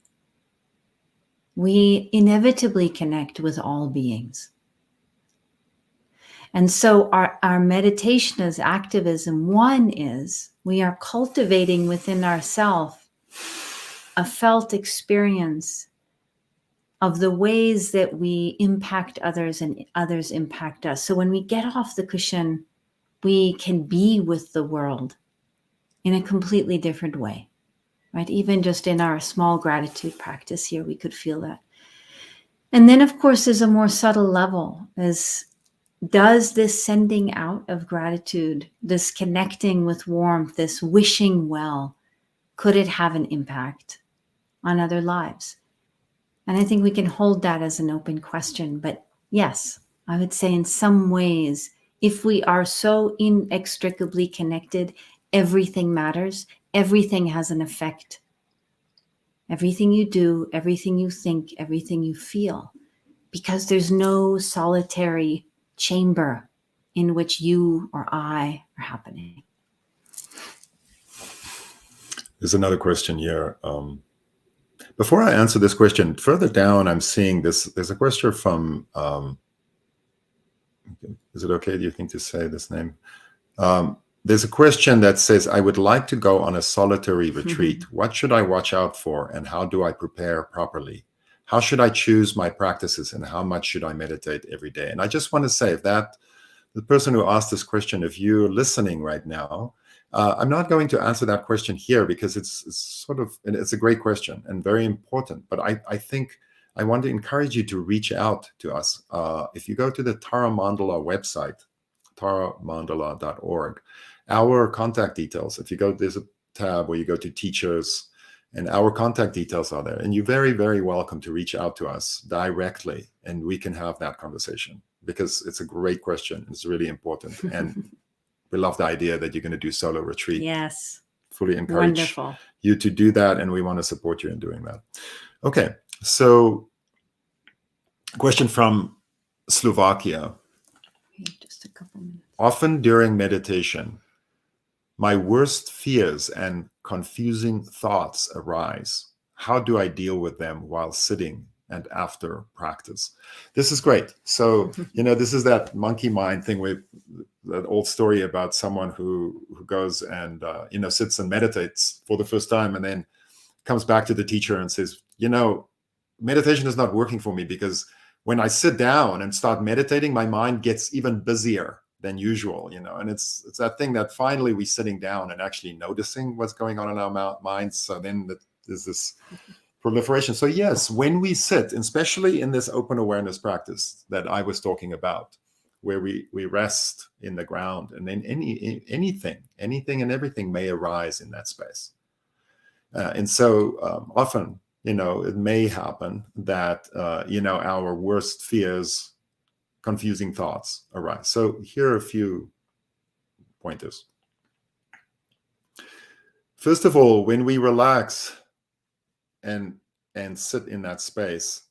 we inevitably connect with all beings. And so our meditation as activism, one is we are cultivating within ourselves a felt experience of the ways that we impact others and others impact us. So when we get off the cushion, we can be with the world in a completely different way, right? Even just in our small gratitude practice here, we could feel that. And then, of course, there's a more subtle level. Does this sending out of gratitude, this connecting with warmth, this wishing well, could it have an impact on other lives? And I think we can hold that as an open question. But yes, I would say in some ways, if we are so inextricably connected, everything matters. Everything has an effect. Everything you do, everything you think, everything you feel. Because there's no solitary chamber in which you or I are happening. There's another question here. Before I answer this question, further down, I'm seeing this. There's a question from, is it okay, do you think, to say this name? There's a question that says, I would like to go on a solitary retreat. What should I watch out for, and how do I prepare properly? How should I choose my practices, and how much should I meditate every day? And I just want to say, if that, the person who asked this question, if you're listening right now, I'm not going to answer that question here because it's a great question and very important. But I think I want to encourage you to reach out to us. If you go to the Tara Mandala website, taramandala.org, our contact details, if you go, there's a tab where you go to teachers, and our contact details are there. And you're very, very welcome to reach out to us directly, and we can have that conversation, because it's a great question. It's really important. And we love the idea that you're going to do solo retreat. Yes. Fully encourage Wonderful. you to do that, and we want to support you in doing that. Okay, so question from Slovakia. Just a couple minutes. Often during meditation, my worst fears and confusing thoughts arise. How do I deal with them while sitting and after practice? This is great. So, this is that monkey mind thing, with that old story about someone who goes and, sits and meditates for the first time, and then comes back to the teacher and says, meditation is not working for me, because when I sit down and start meditating, my mind gets even busier than usual, and it's that thing that finally we're sitting down and actually noticing what's going on in our minds. So then there's this proliferation. So yes, when we sit, especially in this open awareness practice that I was talking about, where we rest in the ground, and then anything and everything may arise in that space. And so often, it may happen that, our worst fears, confusing thoughts arise. So here are a few pointers. First of all, when we relax and sit in that space,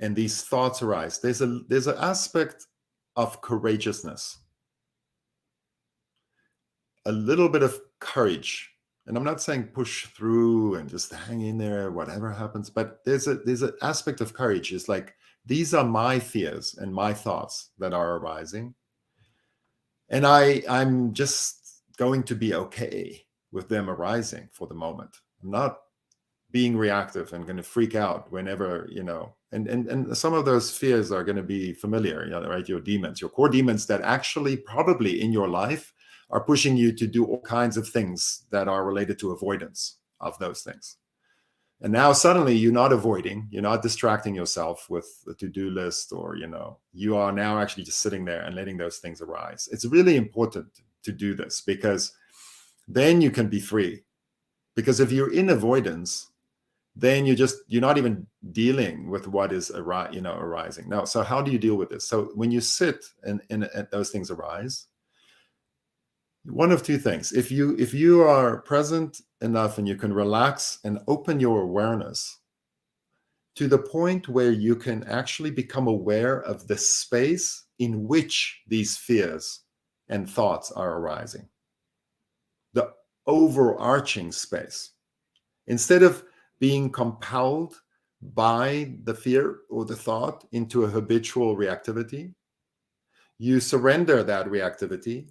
and these thoughts arise, there's an aspect of courageousness, a little bit of courage. And I'm not saying push through and just hang in there, whatever happens, but there's an aspect of courage. It's like, these are my fears and my thoughts that are arising, and I'm just going to be okay with them arising for the moment. I'm not being reactive and going to freak out whenever, and some of those fears are going to be familiar, right? Your demons, your core demons that actually probably in your life are pushing you to do all kinds of things that are related to avoidance of those things. And now suddenly you're not avoiding, you're not distracting yourself with the to-do list, or, you are now actually just sitting there and letting those things arise. It's really important to do this, because then you can be free. Because if you're in avoidance, then you're not even dealing with what is arising. Now, so how do you deal with this? So when you sit and those things arise, one of two things. If you are present enough and you can relax and open your awareness to the point where you can actually become aware of the space in which these fears and thoughts are arising, the overarching space, instead of being compelled by the fear or the thought into a habitual reactivity, you surrender that reactivity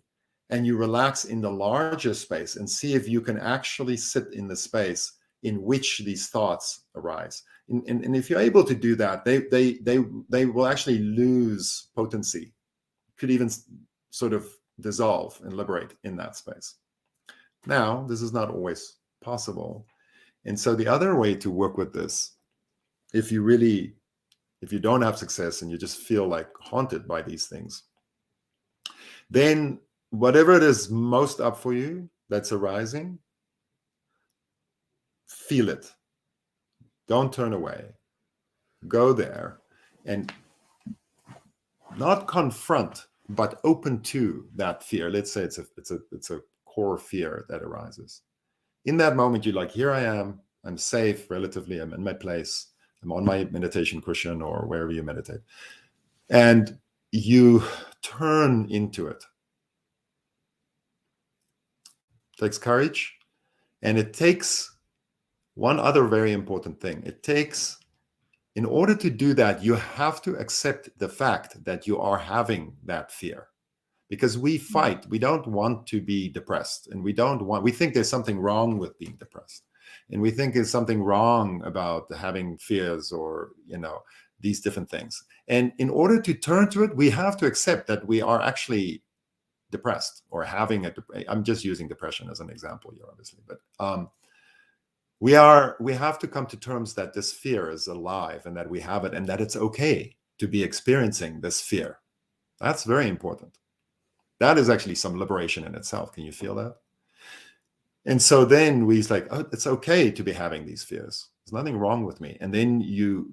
and you relax in the larger space and see if you can actually sit in the space in which these thoughts arise. And if you're able to do that, they will actually lose potency, could even sort of dissolve and liberate in that space. Now, this is not always possible. And so the other way to work with this, if you don't have success and you just feel like haunted by these things, then whatever it is most up for you that's arising, feel it. Don't turn away. Go there and not confront, but open to that fear. Let's say it's a core fear that arises. In that moment, you're like, here I am. I'm safe, relatively. I'm in my place. I'm on my meditation cushion or wherever you meditate. And you turn into it. It takes courage. And it takes one other very important thing. In order to do that, you have to accept the fact that you are having that fear. Because we fight, we don't want to be depressed, and we think there's something wrong with being depressed. And we think there's something wrong about having fears or, these different things. And in order to turn to it, we have to accept that we are actually depressed or having I'm just using depression as an example here, obviously, but we have to come to terms that this fear is alive and that we have it and that it's okay to be experiencing this fear. That's very important. That is actually some liberation in itself. Can you feel that? And so then we's like, oh, it's okay to be having these fears. There's nothing wrong with me. And then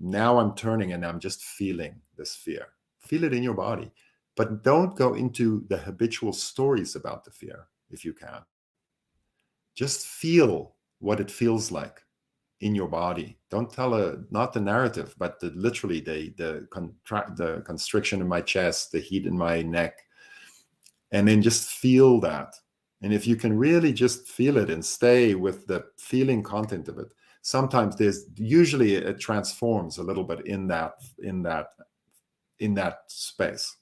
now I'm turning and I'm just feeling this fear. Feel it in your body, but don't go into the habitual stories about the fear if you can. Just feel what it feels like in your body. Don't tell not the narrative, but literally the constriction in my chest, the heat in my neck. And then just feel that. And if you can really just feel it and stay with the feeling content of it, sometimes usually it transforms a little bit in that space.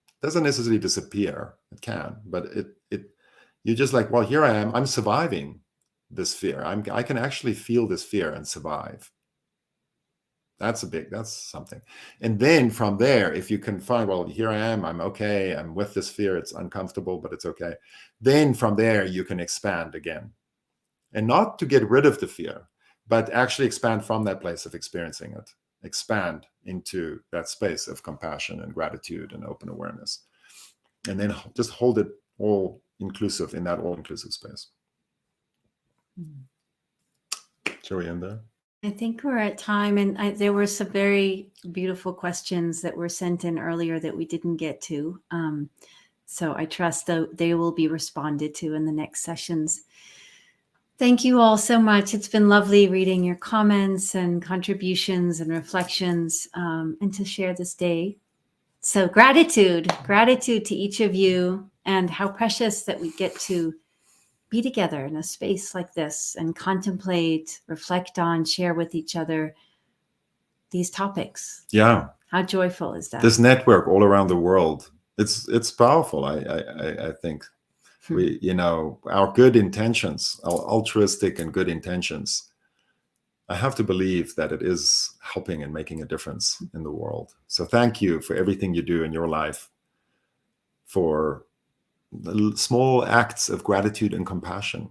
It doesn't necessarily disappear. It can, but you're just like, well, here I am. I'm surviving this fear. I can actually feel this fear and survive. That's something. And then from there, if you can find, well, here I am, I'm okay, I'm with this fear, it's uncomfortable, but it's okay. Then from there, you can expand again. And not to get rid of the fear, but actually expand from that place of experiencing it. Expand into that space of compassion and gratitude and open awareness. And then just hold it all inclusive in that all-inclusive space. Shall we end there? I think we're at time, and there were some very beautiful questions that were sent in earlier that we didn't get to. So I trust that they will be responded to in the next sessions. Thank you all so much. It's been lovely reading your comments and contributions and reflections, and to share this day. So gratitude to each of you, and how precious that we get to be together in a space like this and contemplate, reflect on, share with each other these topics. Yeah. How joyful is that? This network all around the world, it's powerful. I think we, our good intentions, our altruistic and good intentions, I have to believe that it is helping and making a difference in the world. So thank you for everything you do in your life, for the small acts of gratitude and compassion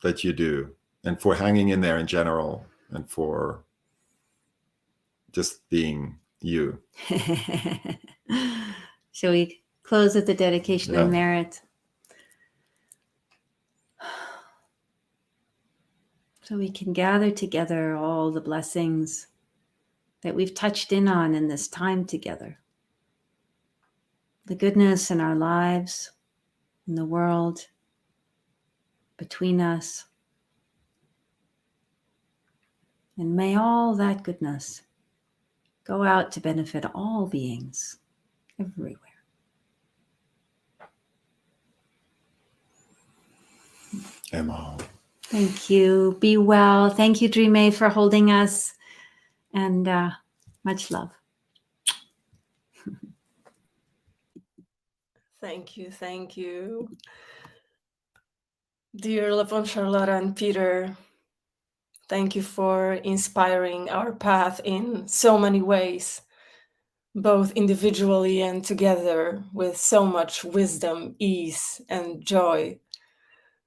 that you do and for hanging in there in general, and for just being you. Shall we close with the dedication of merit? So we can gather together all the blessings that we've touched in on in this time together. The goodness in our lives, in the world, between us. And may all that goodness go out to benefit all beings everywhere. Emma. Thank you. Be well. Thank you, Drimé, for holding us. And much love. Thank you, thank you. Dear Lopön Charlotte and Pieter, thank you for inspiring our path in so many ways, both individually and together, with so much wisdom, ease, and joy.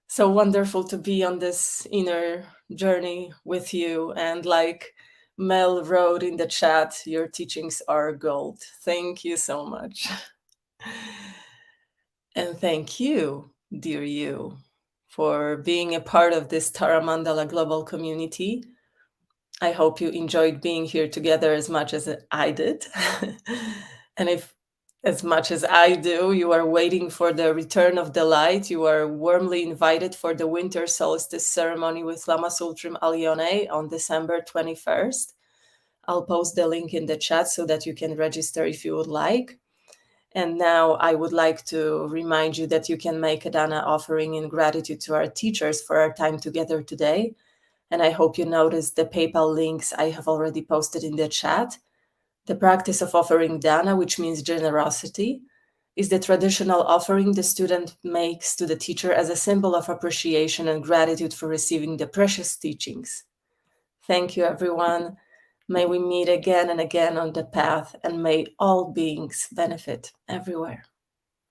So wonderful to be on this inner journey with you. And like Mel wrote in the chat, your teachings are gold. Thank you so much. And thank you, dear you, for being a part of this Tara Mandala global community. I hope you enjoyed being here together as much as I did. And if, as much as I do, you are waiting for the return of the light, you are warmly invited for the winter solstice ceremony with Lama Sultrim Alyone on December 21st. I'll post the link in the chat so that you can register if you would like. And now I would like to remind you that you can make a dana offering in gratitude to our teachers for our time together today. And I hope you noticed the PayPal links I have already posted in the chat. The practice of offering dana, which means generosity, is the traditional offering the student makes to the teacher as a symbol of appreciation and gratitude for receiving the precious teachings. Thank you, everyone. May we meet again and again on the path, and may all beings benefit everywhere.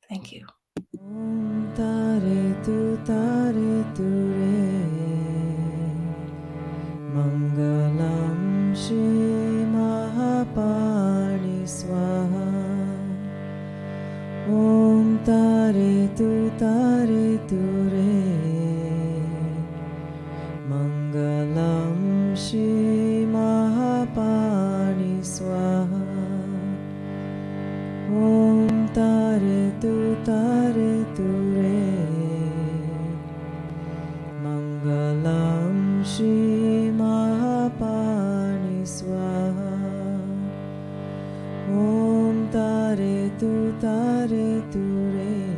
Thank you. Om tare tu re, Mangalam Shri Mahapani Swaha. Om tare tu re, Mangalam Shri Mahapani Swaha. Om tare tu re, Mangalam Shri Mahapani Swaha. Om tare tu re.